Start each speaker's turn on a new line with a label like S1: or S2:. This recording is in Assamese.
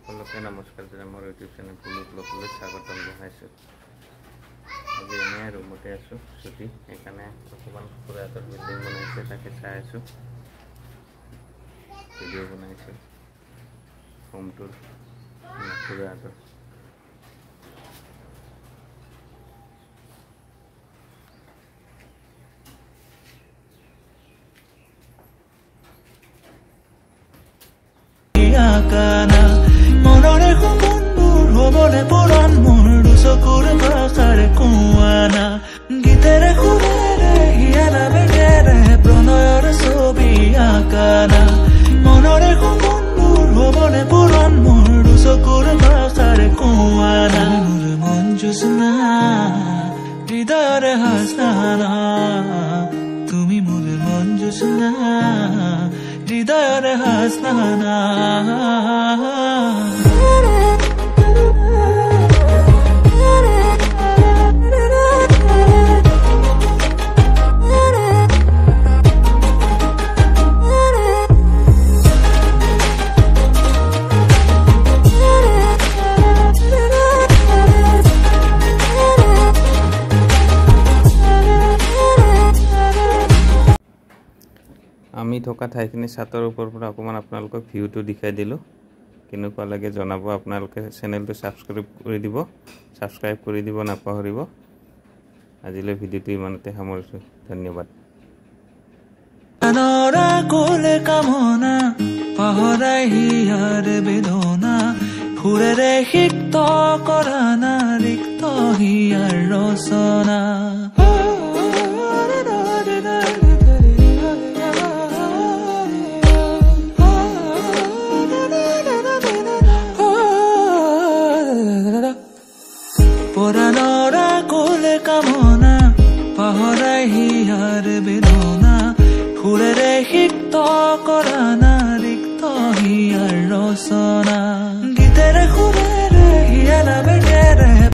S1: সকলোকে নমস্কাৰ জনাই মোৰ ইউটিউব চেনেল পুলু ব্লগলৈ স্বাগতম জনাইছোঁ। আজি এনেই ৰুমতে আছোঁ, ছুটি সেইকাৰণে অকণমান খুৰাহঁতৰ বিল্ডিং বনাইছে তাকে চাই আছোঁ, ভিডিঅ' বনাইছোঁ হোমটোৰ খুৰাহঁতৰ।
S2: মনৰে সপোনবোৰ হ'বনে পুৰণ মোৰ দুচকুৰ ভাষাৰে কোৱানা গীতেৰে সুৰেৰে হিয়ালা বেগেৰে প্ৰণয়ৰ ছবি আঁকানা মনৰে সপোনবোৰ হ'বনে পুৰণ মোৰ দুচকুৰ ভাষাৰে কোৱানা মোৰ মন জোছনা হৃদয়ৰে হাছানা তুমি মোৰ মন জোছনা হৃদয়ৰে হাছানা
S1: আমি থকা ঠাইখিনি ছাতৰ ওপৰৰ পৰা অকণমান আপোনালোকক ভিউটো দেখাই দিলোঁ। কেনেকুৱা লাগে জনাব। আপোনালোকে চেনেলটো ছাবস্ক্ৰাইব কৰি দিব নাপাহৰিব। আজিলৈ ভিডিঅ'টো ইমানতে সামৰিছোঁ। ধন্যবাদ।
S2: কোলে কামনা পাহৰাই হিয়াৰ বেদনা সুৰেৰে সিক্ত কৰা না ৰিক্ত হিয়াৰ ৰচনা পৰাণৰা কোলে কামনা পাহৰাই হিয়াৰ বেদনা সুৰেৰে সিক্ত কৰা না ৰিক্ত হিয়াৰ ৰচনা গীতেৰে সুৰেৰে হিয়ালা